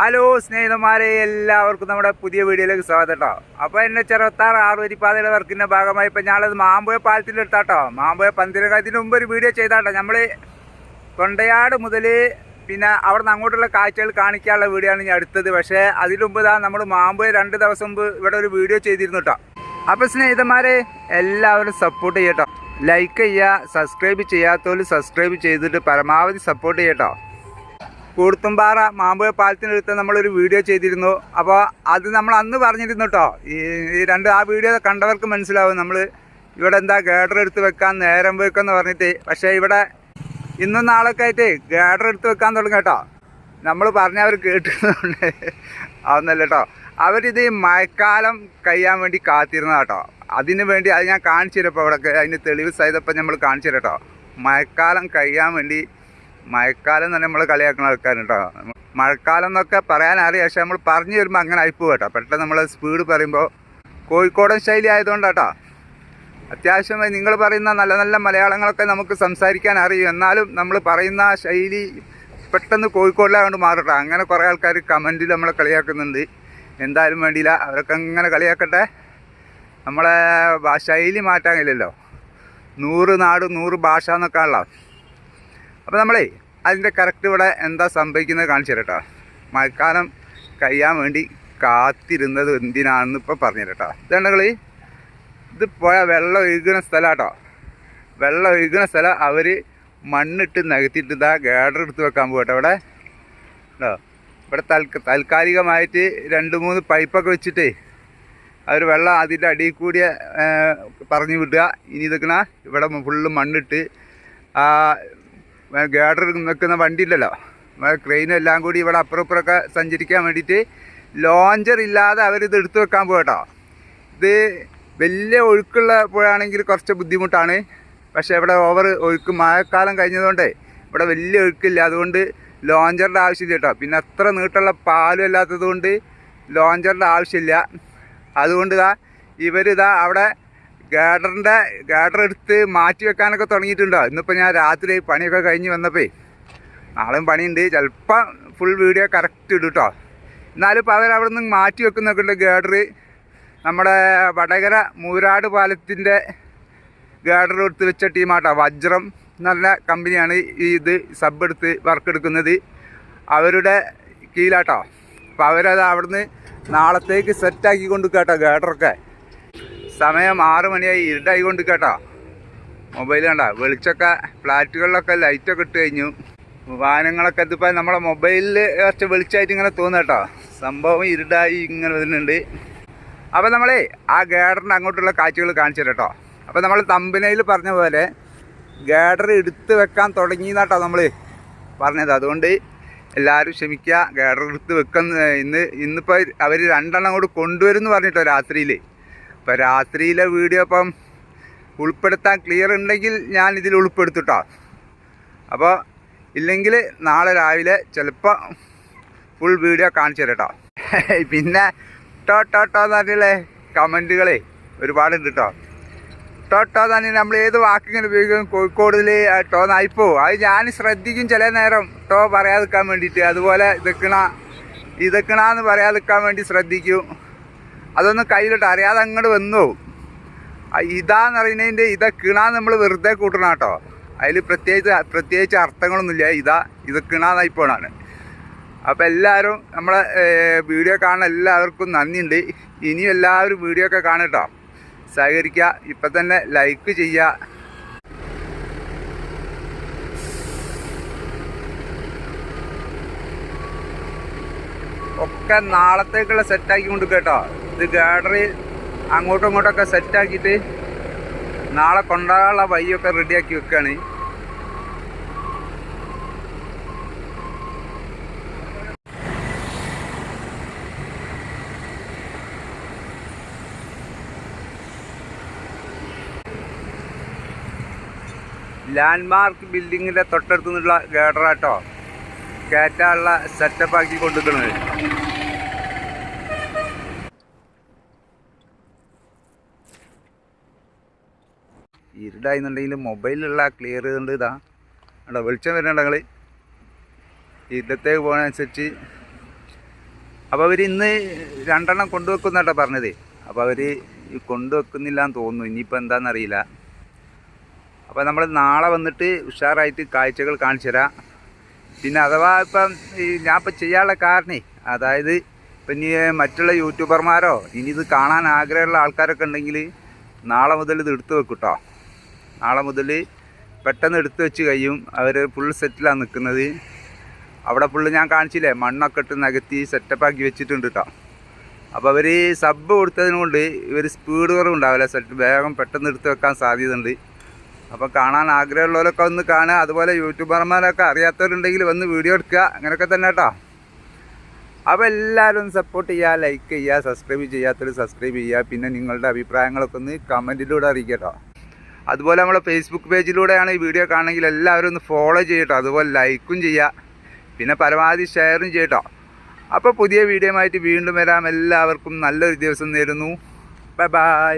Hello സ്നേഹിതന്മാരെ, എല്ലാവർക്കും നമ്മുടെ പുതിയ വീഡിയോയിലേക്ക് സ്വാഗതം കേട്ടോ. അപ്പോൾ എന്നെ ചെറുത്താറ് ആറുവരിപ്പാതയുടെ വർക്കിൻ്റെ ഭാഗമായി ഇപ്പോൾ ഞാനത് മാമ്പുഴ പാലത്തിൻ്റെ എടുത്താട്ടോ. മാമ്പുഴ പന്തിരകത്തിന് മുമ്പ് ഒരു വീഡിയോ ചെയ്താട്ടോ. നമ്മൾ കൊണ്ടയാട് മുതൽ പിന്നെ അവിടെ നിന്ന് അങ്ങോട്ടുള്ള കാഴ്ചകൾ കാണിക്കാനുള്ള വീഡിയോ ആണ് ഞാൻ എടുത്തത്. പക്ഷേ അതിന് മുമ്പ് നമ്മൾ മാമ്പുഴ 2 ദിവസം മുമ്പ് ഇവിടെ ഒരു വീഡിയോ ചെയ്തിരുന്നു കേട്ടോ. അപ്പോൾ സ്നേഹിതന്മാരെ, എല്ലാവരും സപ്പോർട്ട് ചെയ്യട്ടോ. ലൈക്ക് ചെയ്യുക, സബ്സ്ക്രൈബ് ചെയ്യാത്തവർ സബ്സ്ക്രൈബ് ചെയ്തിട്ട് പരമാവധി സപ്പോർട്ട് ചെയ്യട്ടോ. കൂർത്തുംപാറ മാമ്പുഴ പാലത്തിനടുത്ത് നമ്മളൊരു വീഡിയോ ചെയ്തിരുന്നു. അപ്പോൾ അത് നമ്മൾ അന്ന് പറഞ്ഞിരുന്നു കേട്ടോ. ആ വീഡിയോ കണ്ടവർക്ക് മനസ്സിലാവും നമ്മൾ ഇവിടെ എന്താ ഗേഡർ എടുത്ത് വെക്കാൻ നേരം വെക്കുമെന്ന് പറഞ്ഞിട്ട്. പക്ഷേ ഇവിടെ ഇന്നും നാളൊക്കെ ആയിട്ട് ഗേഡർ എടുത്ത് വെക്കാൻ തുടങ്ങി കേട്ടോ. നമ്മൾ പറഞ്ഞവർ കേട്ടിരുന്നുണ്ട് അതൊന്നല്ല കേട്ടോ. അവരിത് മഴക്കാലം കഴിയാൻ വേണ്ടി കാത്തിരുന്ന കേട്ടോ. അതിന് വേണ്ടി അത് ഞാൻ കാണിച്ചു തരാം. ഇപ്പോൾ ഇവിടെ അതിന് തെളിവ് സഹിതപ്പം നമ്മൾ കാണിച്ചു തരാം കേട്ടോ. മഴക്കാലം കഴിയാൻ വേണ്ടി, മഴക്കാലം തന്നെ നമ്മൾ കളിയാക്കുന്ന ആൾക്കാരുണ്ട് കേട്ടോ. മഴക്കാലം എന്നൊക്കെ പറയാൻ അറിയാം, പക്ഷെ നമ്മൾ പറഞ്ഞു വരുമ്പോൾ അങ്ങനെ ആയിപ്പോവും കേട്ടോ. പെട്ടെന്ന് നമ്മൾ സ്പീഡ് പറയുമ്പോൾ കോഴിക്കോടൻ ശൈലി ആയതുകൊണ്ടാട്ടോ. അത്യാവശ്യമായി നിങ്ങൾ പറയുന്ന നല്ല നല്ല മലയാളങ്ങളൊക്കെ നമുക്ക് സംസാരിക്കാൻ അറിയും. എന്നാലും നമ്മൾ പറയുന്ന ശൈലി പെട്ടെന്ന് കോഴിക്കോടിലാകൊണ്ട് മാറും കേട്ടോ. അങ്ങനെ കുറേ ആൾക്കാർ കമൻറ്റിൽ നമ്മളെ കളിയാക്കുന്നുണ്ട്. എന്തായാലും വേണ്ടിയില്ല, അവരൊക്കെ അങ്ങനെ കളിയാക്കട്ടെ. നമ്മളെ ശൈലി മാറ്റാൻ കഴിയില്ലല്ലോ. 100 നാട് 100 ഭാഷ എന്നൊക്കെ ഉള്ള. അപ്പോൾ നമ്മളേ അതിൻ്റെ കറക്റ്റ് ഇവിടെ എന്താ സംഭവിക്കുന്നത് കാണിച്ചു തരാം കേട്ടോ. മഴക്കാലം കഴിയാൻ വേണ്ടി കാത്തിരുന്നത് എന്തിനാണെന്ന് ഇപ്പോൾ പറഞ്ഞു തരാം കേട്ടോ. ഇതുണ്ടെങ്കിൽ ഇത് പുഴ വെള്ളം ഒഴുകുന്ന സ്ഥലം കേട്ടോ. വെള്ളം ഒഴുകുന്ന സ്ഥലം അവർ മണ്ണിട്ട് നികത്തിയിട്ട് ഇതാ ഗേഡർ എടുത്ത് വെക്കാൻ പോകട്ടെ. ഇവിടെ കേട്ടോ, ഇവിടെ താൽക്കാലികമായിട്ട് 2-3 പൈപ്പൊക്കെ വെച്ചിട്ട് അവർ വെള്ളം അതിൻ്റെ അടിയിൽ കൂടിയ പറഞ്ഞു വിടുക. ഇനി ഇതൊക്കെ ഇവിടെ ഫുള്ള് മണ്ണിട്ട് ഗേഡർ നിൽക്കുന്ന വണ്ടി ഇല്ലല്ലോ, ക്രെയിനും എല്ലാം കൂടി ഇവിടെ അപ്പുറം ഇപ്പുറമൊക്കെ സഞ്ചരിക്കാൻ വേണ്ടിയിട്ട് ലോഞ്ചർ ഇല്ലാതെ അവരിത് എടുത്തു വെക്കാൻ പോകട്ടോ. ഇത് വലിയ ഒഴുക്കുള്ള പുഴയാണെങ്കിൽ കുറച്ച് ബുദ്ധിമുട്ടാണ്. പക്ഷേ ഇവിടെ ഓവർ ഒഴുക്ക് മഴക്കാലം കഴിഞ്ഞതുകൊണ്ട് ഇവിടെ വലിയ ഒഴുക്കില്ല. അതുകൊണ്ട് ലോഞ്ചറിൻ്റെ ആവശ്യമില്ല കേട്ടോ. പിന്നെ അത്ര നീട്ടുള്ള പാലും അല്ലാത്തത് കൊണ്ട് ലോഞ്ചറിൻ്റെ ആവശ്യമില്ല. അതുകൊണ്ട് ഇവരിതാ അവിടെ ഗേഡർ എടുത്ത് മാറ്റി വെക്കാനൊക്കെ തുടങ്ങിയിട്ടുണ്ടോ. ഇന്നിപ്പോൾ ഞാൻ രാത്രി പണിയൊക്കെ കഴിഞ്ഞ് വന്നപ്പോൾ, നാളെയും പണിയുണ്ട്, ചിലപ്പോൾ ഫുൾ വീഡിയോ കറക്റ്റ് ഇടും കേട്ടോ. എന്നാലും ഇപ്പോൾ അവരവിടെ നിന്ന് മാറ്റി വെക്കുന്നൊക്കെ ഉണ്ട് ഗേഡർ. നമ്മുടെ വടകര മൂരാട് പാലത്തിൻ്റെ ഗേഡർ എടുത്ത് വെച്ച ടീമാട്ടോ. വജ്രം നല്ല കമ്പനിയാണ് ഇത് സബ് എടുത്ത് വർക്ക് എടുക്കുന്നത്, അവരുടെ കീഴിലാട്ടോ. അപ്പോൾ അവരത് അവിടുന്ന് നാളത്തേക്ക് സെറ്റാക്കി കൊണ്ടുവെക്കാട്ടോ ഗേഡറൊക്കെ. സമയം 6 മണിയായി, ഇരുട്ടായി കൊണ്ട് കേട്ടോ. മൊബൈൽ കണ്ട വെളിച്ചൊക്കെ ഫ്ലാറ്റുകളിലൊക്കെ ലൈറ്റൊക്കെ ഇട്ട് കഴിഞ്ഞു. വാഹനങ്ങളൊക്കെ ഇതിപ്പോൾ നമ്മളെ മൊബൈലിൽ കുറച്ച് വെളിച്ചമായിട്ട് ഇങ്ങനെ തോന്നുക കേട്ടോ. സംഭവം ഇരുട്ടായി ഇങ്ങനെ വരുന്നുണ്ട്. അപ്പോൾ നമ്മളെ ആ ഗേഡറിൻ്റെ അങ്ങോട്ടുള്ള കാഴ്ചകൾ കാണിച്ചു തരാം കേട്ടോ. അപ്പോൾ നമ്മൾ തമ്പനയിൽ പറഞ്ഞ പോലെ ഗേഡർ എടുത്ത് വെക്കാൻ തുടങ്ങിയെന്നാട്ടോ നമ്മൾ പറഞ്ഞത്. അതുകൊണ്ട് എല്ലാവരും ക്ഷമിക്കുക. ഗേഡർ എടുത്ത് ഇന്നിപ്പോൾ അവർ 2 എണ്ണം കൂടി കൊണ്ടുവരുമെന്ന് പറഞ്ഞിട്ടോ രാത്രിയിൽ. ഇപ്പോൾ രാത്രിയിലെ വീഡിയോ ഇപ്പം ഉൾപ്പെടുത്താൻ ക്ലിയർ ഉണ്ടെങ്കിൽ ഞാൻ ഇതിൽ ഉൾപ്പെടുത്തിട്ടോ. അപ്പോൾ ഇല്ലെങ്കിൽ നാളെ രാവിലെ ചിലപ്പോൾ ഫുൾ വീഡിയോ കാണിച്ചു തരാം കേട്ടോ. പിന്നെ ടോട്ടോ എന്ന് പറഞ്ഞില്ലേ കമൻറ്റുകളെ ഒരുപാടുണ്ട് കേട്ടോ. ടോട്ടോ തന്നെ നമ്മൾ ഏത് വാക്കിങ്ങനെ ഉപയോഗിക്കും കോഴിക്കോടിൽ ടോ നായിപ്പോവും. അത് ഞാൻ ശ്രദ്ധിക്കും ചില നേരം ടോ പറയാതിരിക്കാൻ വേണ്ടിയിട്ട്. അതുപോലെ ഇതക്കണ പറയാതിരിക്കാൻ വേണ്ടി ശ്രദ്ധിക്കും. അതൊന്നും കയ്യിലിട്ട് അറിയാതെ അങ്ങോട്ട് വന്നു പോകും. ഇതാന്ന് പറയുന്നതിൻ്റെ ഇതക്കിണാന്ന് നമ്മൾ വെറുതെ കൂട്ടണം കേട്ടോ. അതിൽ പ്രത്യേകിച്ച് അർത്ഥങ്ങളൊന്നുമില്ല. ഇതക്കിണാന്നായി പോണാണ്. അപ്പോൾ എല്ലാവരും നമ്മളെ വീഡിയോ കാണുന്ന എല്ലാവർക്കും നന്ദിയുണ്ട്. ഇനിയും എല്ലാവരും വീഡിയോ ഒക്കെ കാണും കേട്ടോ. സഹകരിക്കുക. ഇപ്പം തന്നെ ലൈക്ക് ചെയ്യുക. ഒക്കെ നാളത്തേക്കുള്ള സെറ്റാക്കി കൊണ്ട് കേട്ടോ. ഇത് ഗേഡർ അങ്ങോട്ടും ഇങ്ങോട്ടൊക്കെ സെറ്റാക്കിയിട്ട് നാളെ കൊണ്ടുപോകാനുള്ള വഴിയൊക്കെ റെഡിയാക്കി വെക്കുകയാണ്. ലാൻഡ്മാർക്ക് ബിൽഡിങ്ങിൻ്റെ തൊട്ടടുത്തു നിന്നുള്ള ഗേഡറാട്ടോ കയറ്റാനുള്ള സെറ്റപ്പ് ആക്കി കൊണ്ടുവയ്ക്കുന്നത്. ഇരുടായിന്നുണ്ടെങ്കിൽ മൊബൈലിലുള്ള ക്ലിയർ ചെയ്തുകൊണ്ട് ഇതാ അവിടെ വെളിച്ചം വരുന്നുണ്ടെങ്കിൽ ഇരുട്ടത്തേക്ക് പോകുന്നതനുസരിച്ച് അപ്പോൾ അവർ ഇന്ന് 2 എണ്ണം കൊണ്ടുവെക്കുന്നാട്ടോ പറഞ്ഞത്. അപ്പോൾ അവർ കൊണ്ടുവെക്കുന്നില്ല എന്ന് തോന്നുന്നു. ഇനിയിപ്പോൾ എന്താണെന്നറിയില്ല. അപ്പോൾ നമ്മൾ നാളെ വന്നിട്ട് ഉഷാറായിട്ട് കാഴ്ചകൾ കാണിച്ചു തരാം. പിന്നെ അഥവാ ഇപ്പം ഞാൻ ഇപ്പം ചെയ്യാനുള്ള കാരണേ, അതായത് ഇപ്പം ഇനി മറ്റുള്ള യൂട്യൂബർമാരോ ഇനി ഇത് കാണാൻ ആഗ്രഹമുള്ള ആൾക്കാരൊക്കെ ഉണ്ടെങ്കിൽ നാളെ മുതൽ ഇത് എടുത്തു വെക്കും കേട്ടോ. നാളെ മുതൽ പെട്ടെന്ന് എടുത്തു വെച്ച് കഴിയും. അവർ ഫുൾ സെറ്റിലാണ് നിൽക്കുന്നത്. അവിടെ ഫുള്ള് ഞാൻ കാണിച്ചില്ലേ, മണ്ണൊക്കെ ഇട്ട് നികത്തി സെറ്റപ്പാക്കി വെച്ചിട്ടുണ്ട് കേട്ടോ. അപ്പോൾ അവർ സബ് കൊടുത്തതിന് കൊണ്ട് ഇവർ സ്പീഡ് കുറവുണ്ടാവില്ല, വേഗം പെട്ടെന്ന് എടുത്ത് വെക്കാൻ സാധ്യതയുണ്ട്. അപ്പോൾ കാണാൻ ആഗ്രഹമുള്ളവരൊക്കെ ഒന്ന് കാണുക. അതുപോലെ യൂട്യൂബർമാരൊക്കെ അറിയാത്തവരുണ്ടെങ്കിൽ വന്ന് വീഡിയോ എടുക്കുക. അങ്ങനെയൊക്കെ തന്നെ കേട്ടോ. അപ്പോൾ എല്ലാവരും സപ്പോർട്ട് ചെയ്യുക, ലൈക്ക് ചെയ്യുക, സബ്സ്ക്രൈബ് ചെയ്യാത്തവർ സബ്സ്ക്രൈബ് ചെയ്യുക. പിന്നെ നിങ്ങളുടെ അഭിപ്രായങ്ങളൊക്കെ ഒന്ന് കമൻറ്റിലൂടെ അറിയിക്കുക കേട്ടോ. അതുപോലെ നമ്മളെ ഫേസ്ബുക്ക് പേജിലൂടെയാണ് ഈ വീഡിയോ കാണണമെങ്കിൽ എല്ലാവരും ഒന്ന് ഫോളോ ചെയ്യട്ടോ. അതുപോലെ ലൈക്കും ചെയ്യുക, പിന്നെ പരമാവധി ഷെയറും ചെയ്യട്ടോ. അപ്പോൾ പുതിയ വീഡിയോ ആയിട്ട് വീണ്ടും വരാം. എല്ലാവർക്കും നല്ലൊരു ദിവസം നേരുന്നു. Bye bye.